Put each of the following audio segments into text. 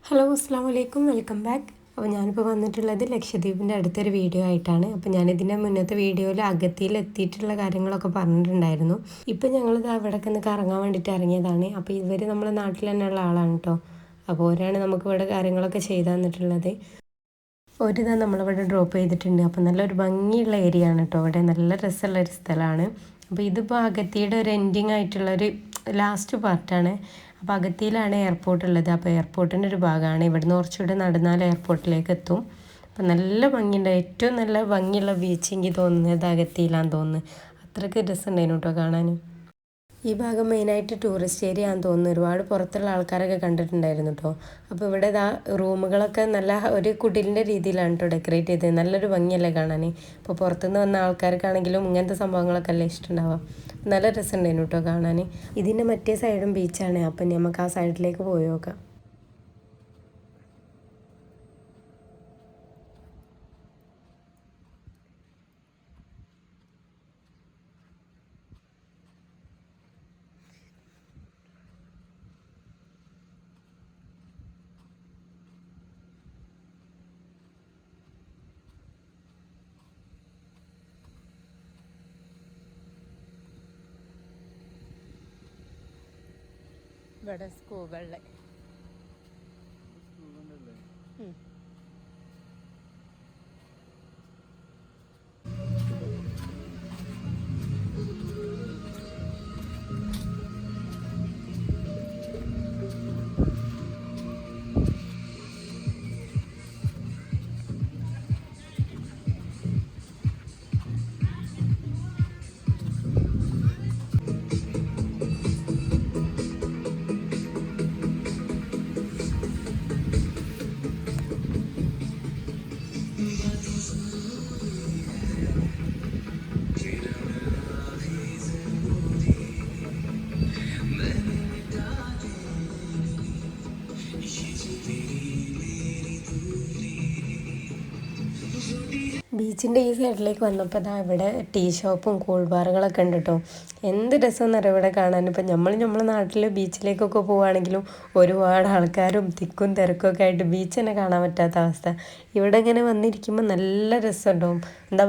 Hello അസ്സാം വലൈക്കും welcome back. അപ്പോൾ ഞാനിപ്പോൾ വന്നിട്ടുള്ളത് ലക്ഷദ്വീപിൻ്റെ അടുത്തൊരു വീഡിയോ ആയിട്ടാണ്. അപ്പോൾ ഞാനിതിൻ്റെ മുന്നത്തെ വീഡിയോയിൽ അഗത്തിയിൽ എത്തിയിട്ടുള്ള കാര്യങ്ങളൊക്കെ പറഞ്ഞിട്ടുണ്ടായിരുന്നു. ഇപ്പോൾ ഞങ്ങളിത് അവിടേക്ക് ഒന്ന് കറങ്ങാൻ വേണ്ടിയിട്ട് ഇറങ്ങിയതാണ്. അപ്പോൾ ഇവർ നമ്മുടെ നാട്ടിൽ തന്നെയുള്ള ആളാണ് കേട്ടോ. അപ്പോൾ അവരാണ് നമുക്ക് ഇവിടെ കാര്യങ്ങളൊക്കെ ചെയ്തു തന്നിട്ടുള്ളത്. ഒരിതാ നമ്മളിവിടെ ഡ്രോപ്പ് ചെയ്തിട്ടുണ്ട്. അപ്പോൾ നല്ലൊരു ഭംഗിയുള്ള ഏരിയ ആണ് കേട്ടോ. ഇവിടെ നല്ല രസമുള്ളൊരു സ്ഥലമാണ്. അപ്പോൾ ഇതിപ്പോൾ അഗത്തിയുടെ ഒരു എൻഡിങ് ആയിട്ടുള്ളൊരു ലാസ്റ്റ് പാർട്ടാണ്. അപ്പോൾ അഗത്തിയിലാണ് എയർപോർട്ട് ഉള്ളത്. അപ്പോൾ എയർപോർട്ടിൻ്റെ ഒരു ഭാഗമാണ്. ഇവിടുന്ന് കുറച്ചുകൂടെ നടന്നാൽ എയർപോർട്ടിലേക്ക് എത്തും. അപ്പോൾ നല്ല ഭംഗിയുണ്ട്. ഏറ്റവും നല്ല ഭംഗിയുള്ള ബീച്ച് എനിക്ക് തോന്നുന്നത് അഗത്തിയിലാണെന്ന് തോന്നുന്നു. അത്രയ്ക്ക് രസമുണ്ടായിരുന്നു കേട്ടോ കാണാനും. ഈ ഭാഗം മെയിനായിട്ട് ടൂറിസ്റ്റ് ഏരിയ ആണെന്ന് തോന്നുന്നു. ഒരുപാട് പുറത്തുള്ള ആൾക്കാരൊക്കെ കണ്ടിട്ടുണ്ടായിരുന്നു കേട്ടോ. അപ്പോൾ ഇവിടെ റൂമുകളൊക്കെ നല്ല ഒരു കുടിലിൻ്റെ രീതിയിലാണ് കേട്ടോ ഡെക്കറേറ്റ് ചെയ്തത്. നല്ലൊരു ഭംഗിയല്ലേ കാണാൻ. ഇപ്പോൾ പുറത്തുനിന്ന് വന്ന ആൾക്കാർക്കാണെങ്കിലും ഇങ്ങനത്തെ സംഭവങ്ങളൊക്കെ അല്ലേ ഇഷ്ടമുണ്ടാവുക. നല്ല രസമുണ്ടായിരുന്നു കേട്ടോ കാണാൻ. ഇതിൻ്റെ മറ്റേ സൈഡും ബീച്ചാണ്. അപ്പം നമുക്ക് ആ സൈഡിലേക്ക് പോയി നോക്കാം. ഇവിടെ സ്കൂകളിലെ ബീച്ചിൻ്റെ ഈ സൈഡിലേക്ക് വന്നപ്പോൾ ഇവിടെ ടീ ഷോപ്പും കൂൾ ബാറുകളൊക്കെ ഉണ്ട് കേട്ടോ. എന്ത് രസമെന്നറിയാം ഇവിടെ കാണാൻ. ഇപ്പം നമ്മളെ നാട്ടിൽ ബീച്ചിലേക്കൊക്കെ പോവുകയാണെങ്കിലും ഒരുപാട് ആൾക്കാരും തിക്കും തിരക്കൊക്കെ ആയിട്ട് ബീച്ച് തന്നെ കാണാൻ പറ്റാത്ത അവസ്ഥ. ഇവിടെ ഇങ്ങനെ വന്നിരിക്കുമ്പോൾ നല്ല രസമുണ്ടാവും.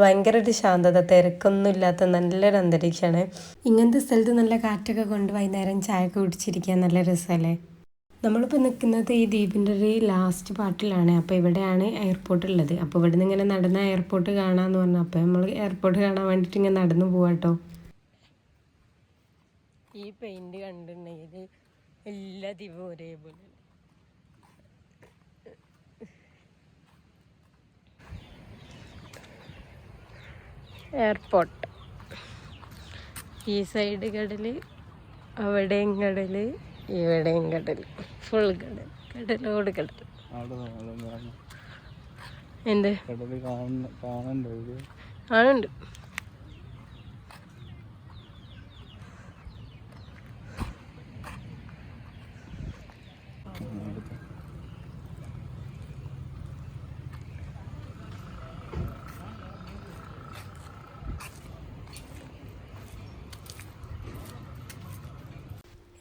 ഭയങ്കര ഒരു ശാന്തത, തിരക്കൊന്നും ഇല്ലാത്ത നല്ലൊരു അന്തരീക്ഷമാണ്. ഇങ്ങനത്തെ സ്ഥലത്ത് നല്ല കാറ്റൊക്കെ കൊണ്ട് വൈകുന്നേരം ചായയൊക്കെ കുടിച്ചിരിക്കാൻ നല്ല രസമല്ലേ. നമ്മളിപ്പോൾ നിൽക്കുന്നത് ഈ ദ്വീപിൻ്റെ ഒരു ലാസ്റ്റ് പാർട്ടിലാണ്. അപ്പോൾ ഇവിടെയാണ് എയർപോർട്ട് ഉള്ളത്. അപ്പോൾ ഇവിടെ നിന്ന് ഇങ്ങനെ നടന്ന എയർപോർട്ട് കാണാമെന്ന് പറഞ്ഞു. അപ്പോൾ നമ്മൾ എയർപോർട്ട് കാണാൻ വേണ്ടിയിട്ട് ഇങ്ങനെ നടന്നു പോവാട്ടോ. ഈ പെയിൻറ് കണ്ടിട്ടുണ്ടെങ്കിൽ എല്ലാ ദ്വീപും ഒരേപോലെ. എയർപോർട്ട് ഈ സൈഡ് കടൽ, അവിടെയും കടൽ, ഇവിടെയും കടൽ, ഫുൾ കടൽ, കടലോട് കടൽ. എന്ത് കാണുന്നുണ്ട്.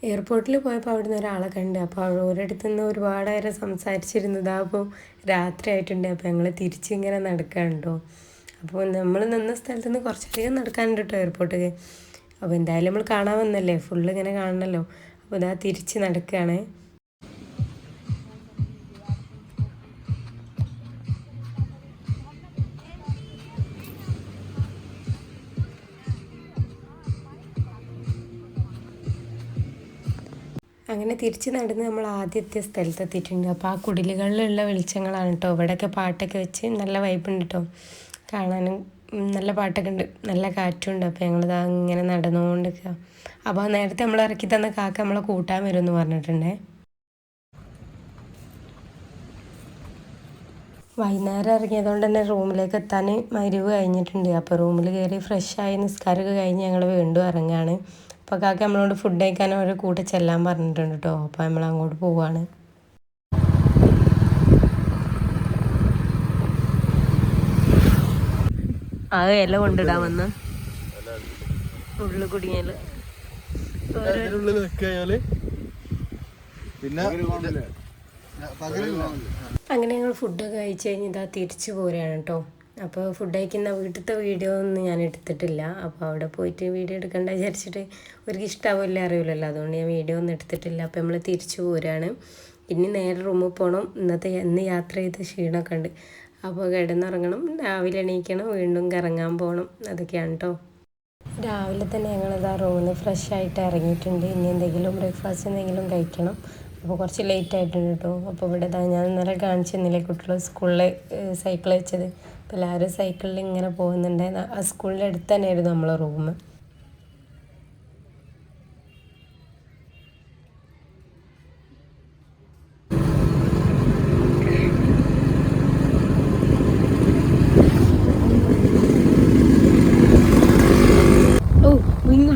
എയർപോർട്ടിൽ പോയപ്പോൾ അവിടെ നിന്ന് ഒരാളെ കണ്ട്. അപ്പോൾ ഒരിടത്തു നിന്ന് ഒരുപാട് നേരം സംസാരിച്ചിരുന്നത്. അപ്പോൾ രാത്രി ആയിട്ടുണ്ട്. അപ്പോൾ ഞങ്ങൾ തിരിച്ചിങ്ങനെ നടക്കാനുണ്ടോ. അപ്പോൾ നമ്മൾ നിന്ന സ്ഥലത്ത് നിന്ന് കുറച്ചധികം നടക്കാനുണ്ട് കേട്ടോ എയർപോർട്ടിൽ. അപ്പോൾ എന്തായാലും നമ്മൾ കാണാൻ വന്നല്ലേ, ഫുള്ള് ഇങ്ങനെ കാണണമല്ലോ. അപ്പോൾ ഇതാ തിരിച്ച് നടക്കുകയാണ്. അങ്ങനെ തിരിച്ച് നടന്ന് നമ്മൾ ആദ്യത്തെ സ്ഥലത്തെത്തിയിട്ടുണ്ട്. അപ്പോൾ ആ കുടിലുകളിലുള്ള വെളിച്ചങ്ങളാണ് കേട്ടോ. ഇവിടെയൊക്കെ പാട്ടൊക്കെ വെച്ച് നല്ല വൈബുണ്ട് കേട്ടോ. കാണാനും നല്ല പാട്ടൊക്കെ ഉണ്ട്, നല്ല കാറ്റുണ്ട്. അപ്പോൾ ഞങ്ങളിത് അങ്ങനെ നടന്നുകൊണ്ടിരിക്കുക. അപ്പോൾ നേരത്തെ നമ്മൾ ഇറക്കി തന്ന കാക്ക നമ്മളെ കൂട്ടാൻ വരുമെന്ന് പറഞ്ഞിട്ടുണ്ടേ. വൈകുന്നേരം ഇറങ്ങിയതുകൊണ്ട് തന്നെ റൂമിലേക്ക് എത്താൻ മരുവ് കഴിഞ്ഞിട്ടുണ്ട്. അപ്പോൾ റൂമിൽ കയറി ഫ്രഷായി നിസ്കാരമൊക്കെ കഴിഞ്ഞ് ഞങ്ങൾ വീണ്ടും ഇറങ്ങുകയാണ്. അപ്പോൾ കാക്ക നമ്മളോട് ഫുഡ് കഴിക്കാൻ ഒരു കൂടെ ചെല്ലാൻ പറഞ്ഞിട്ടുണ്ട് കേട്ടോ. അപ്പോൾ നമ്മൾ അങ്ങോട്ട് പോവുകയാണ്. അത് ഇല കൊണ്ടിടാൻ വന്ന ഉള്ളു കുടുങ്ങിയാല് പിന്നെ അങ്ങനെ ഞങ്ങൾ ഫുഡൊക്കെ കഴിച്ച് കഴിഞ്ഞ് ഇതാ തിരിച്ചു പോരുകയാണ് കേട്ടോ. അപ്പോൾ ഫുഡ് കഴിക്കുന്ന വീട്ടിലത്തെ വീഡിയോ ഒന്നും ഞാൻ എടുത്തിട്ടില്ല. അപ്പോൾ അവിടെ പോയിട്ട് വീഡിയോ എടുക്കേണ്ട വിചാരിച്ചിട്ട് അവർക്ക് ഇഷ്ടാവില്ല അറിയില്ലല്ലോ, അതുകൊണ്ട് ഞാൻ വീഡിയോ ഒന്നും എടുത്തിട്ടില്ല. അപ്പോൾ നമ്മൾ തിരിച്ചു പോരുകയാണ്. ഇനി നേരെ റൂമിൽ പോകണം. ഇന്ന് യാത്ര ചെയ്ത് ക്ഷീണമൊക്കെ ഉണ്ട്. അപ്പോൾ കിടന്നുറങ്ങണം, രാവിലെ എണീക്കണം, വീണ്ടും കറങ്ങാൻ പോകണം. അതൊക്കെയാണ് കേട്ടോ. രാവിലെ തന്നെ ഞങ്ങളിതാ റൂമിൽ നിന്ന് ഫ്രഷ് ആയിട്ട് ഇറങ്ങിയിട്ടുണ്ട്. ഇനി എന്തെങ്കിലും ബ്രേക്ക്ഫാസ്റ്റ് എന്തെങ്കിലും കഴിക്കണം. അപ്പോൾ കുറച്ച് ലേറ്റ് ആയിട്ടുണ്ട് കേട്ടോ. അപ്പോൾ ഇവിടെ ഞാൻ ഇന്നലെ കാണിച്ചിരുന്നില്ലേ കുട്ടികൾ സ്കൂളിൽ സൈക്കിൾ വെച്ചത്. അപ്പോൾ എല്ലാവരും സൈക്കിളിൽ ഇങ്ങനെ പോകുന്നുണ്ട്. ആ സ്കൂളിൻ്റെ അടുത്ത് തന്നെയായിരുന്നു നമ്മളെ റൂം.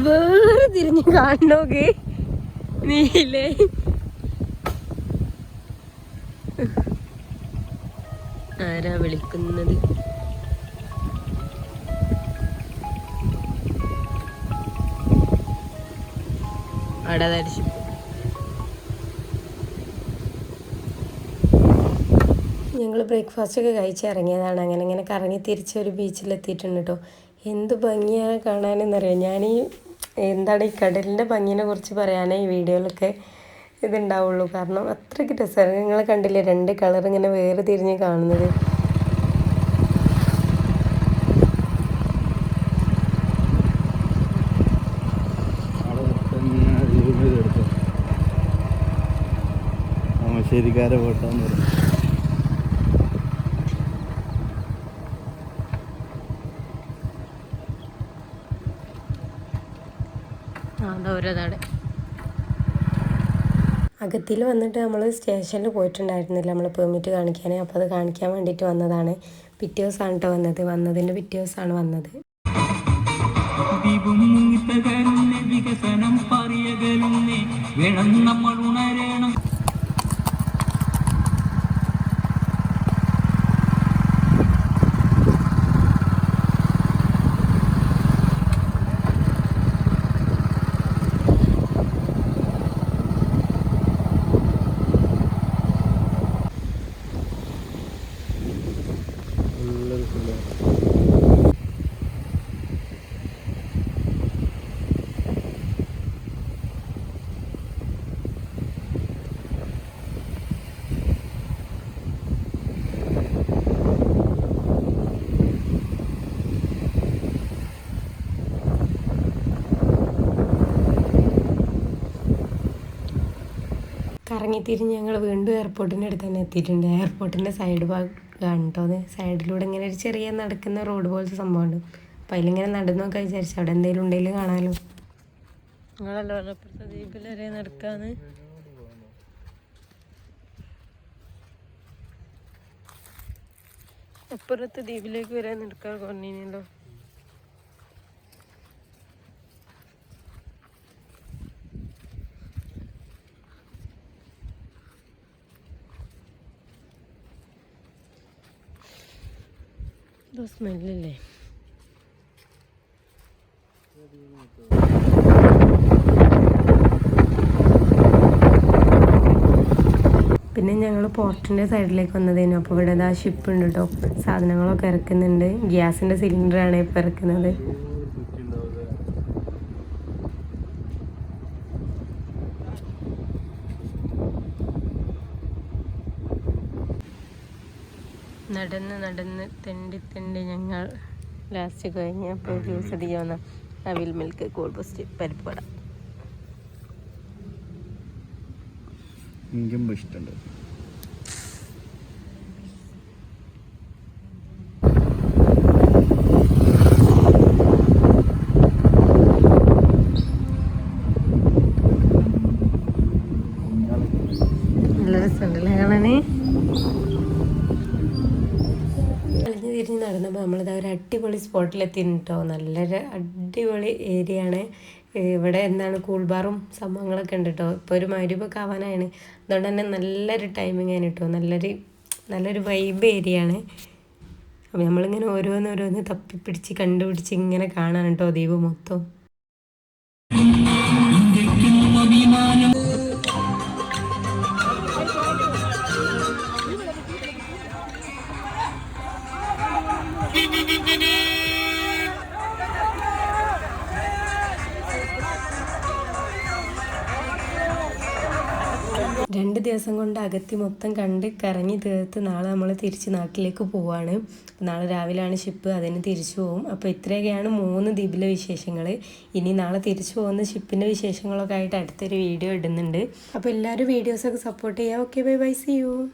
വേറെ തിരിഞ്ഞ് കാണണോക്കെ നീലേ ആരാ വിളിക്കുന്നത്? അവിടെ തടിച്ചു. ഞങ്ങൾ ബ്രേക്ക്ഫാസ്റ്റ് ഒക്കെ കഴിച്ചിറങ്ങിയതാണ്. അങ്ങനെ കറങ്ങി തിരിച്ചൊരു ബീച്ചിലെത്തിയിട്ടുണ്ട് കേട്ടോ. എന്ത് ഭംഗിയാണ് കാണാനെന്നറിയാം. ഞാനീ എന്താണ് ഈ കടലിൻ്റെ ഭംഗിനെ കുറിച്ച് പറയാനേ ഈ വീഡിയോയിലൊക്കെ ഇതുണ്ടാവുള്ളൂ. കാരണം അത്രയ്ക്ക് രസമാണ്. നിങ്ങൾ കണ്ടില്ലേ 2 കളർ ഇങ്ങനെ വേറെ തിരിഞ്ഞ് കാണുന്നത്. ശരിക്കാരെ പോട്ടാന്ന് പറയും. അകത്തിൽ വന്നിട്ട് നമ്മൾ സ്റ്റേഷനിൽ പോയിട്ടുണ്ടായിരുന്നില്ല നമ്മൾ പെർമിറ്റ് കാണിക്കാൻ. അപ്പോൾ അത് കാണിക്കാൻ വേണ്ടിയിട്ട് വന്നതാണ്. പിറ്റേ ദിവസമാണ് കേട്ടോ വന്നത്. വന്നതിൻ്റെ പിറ്റേ ദിവസമാണ് വന്നത്. കറങ്ങിത്തിരിഞ്ഞ് ഞങ്ങൾ വീണ്ടും എയർപോർട്ടിൻ്റെ അടുത്ത് തന്നെ എത്തിയിട്ടുണ്ട്. എയർപോർട്ടിൻ്റെ സൈഡ് ഭാഗമാണ് കേട്ടോ അത്. സൈഡിലൂടെ ഇങ്ങനെ ഒരു ചെറിയ നടക്കുന്ന റോഡ് പോലത്തെ സംഭവമുണ്ട്. അപ്പം അതിലിങ്ങനെ നടന്നൊക്കെ വിചാരിച്ചു അവിടെ എന്തെങ്കിലും ഉണ്ടെങ്കിൽ കാണാമല്ലോ. നിങ്ങളല്ലോ അപ്പുറത്തെ ദ്വീപിൽ വരെ നടക്കാന്ന്. അപ്പുറത്തെ ദ്വീപിലേക്ക് വരെ നടക്കാൻ കൊണ്ടീനല്ലോ. സ്മെല്ലേ പിന്നെ ഞങ്ങൾ പോർട്ടിൻ്റെ സൈഡിലേക്ക് വന്നതേനു. അപ്പോൾ ഇവിടെ ഇതാ ഷിപ്പ് ഉണ്ട് കേട്ടോ. സാധനങ്ങളൊക്കെ ഇറക്കുന്നുണ്ട്. ഗ്യാസിൻ്റെ സിലിണ്ടറാണ് ഇപ്പോൾ ഇറക്കുന്നത്. നടന്ന് തെണ്ടി ഞങ്ങൾ ലാസ്റ്റ് കഴിഞ്ഞ് അപ്പോൾ ജ്യൂസ് അടിക്കാൻ വന്ന അവിൽ മിൽക്ക് കൂൾ ബൂസ്റ്റ് പരിപ്പുവട. എനിക്കും ഇഷ്ടമുണ്ട്. നല്ല രസമുണ്ടല്ലേ കാണാന്. തിരിഞ്ഞ് നടന്നപ്പോൾ നമ്മളിത് ഒരു അടിപൊളി സ്പോട്ടിലെത്തിയിരുന്നു കേട്ടോ. നല്ലൊരു അടിപൊളി ഏരിയ ആണ്. ഇവിടെ എന്താണ് കൂൾ ബാറും സംഭവങ്ങളൊക്കെ ഉണ്ട് കേട്ടോ. ഇപ്പോൾ ഒരു മഗ്‌രിബൊക്കെ ആവാനാണ്. അതുകൊണ്ട് തന്നെ നല്ലൊരു ടൈമിംഗ് ആണ് കേട്ടോ. നല്ലൊരു വൈബ് ഏരിയ ആണ്. അപ്പോൾ നമ്മളിങ്ങനെ ഓരോന്ന് തപ്പിപ്പിടിച്ച് കണ്ടുപിടിച്ച് ഇങ്ങനെ കാണാൻ കേട്ടോ ദ്വീപ് മൊത്തം. 2 ദിവസം കൊണ്ട് അഗത്തി മൊത്തം കണ്ട് കറങ്ങി തീർത്ത് നാളെ നമ്മൾ തിരിച്ച് നാട്ടിലേക്ക് പോവാണ്. നാളെ രാവിലെയാണ് ഷിപ്പ്, അതിന് തിരിച്ചു പോകും. അപ്പോൾ ഇത്രയൊക്കെയാണ് 3 ദ്വീപിലെ വിശേഷങ്ങൾ. ഇനി നാളെ തിരിച്ചു പോകുന്ന ഷിപ്പിൻ്റെ വിശേഷങ്ങളൊക്കെ ആയിട്ട് അടുത്തൊരു വീഡിയോ ഇടുന്നുണ്ട്. അപ്പോൾ എല്ലാവരും വീഡിയോസൊക്കെ സപ്പോർട്ട് ചെയ്യുക. Okay, bye bye, see U.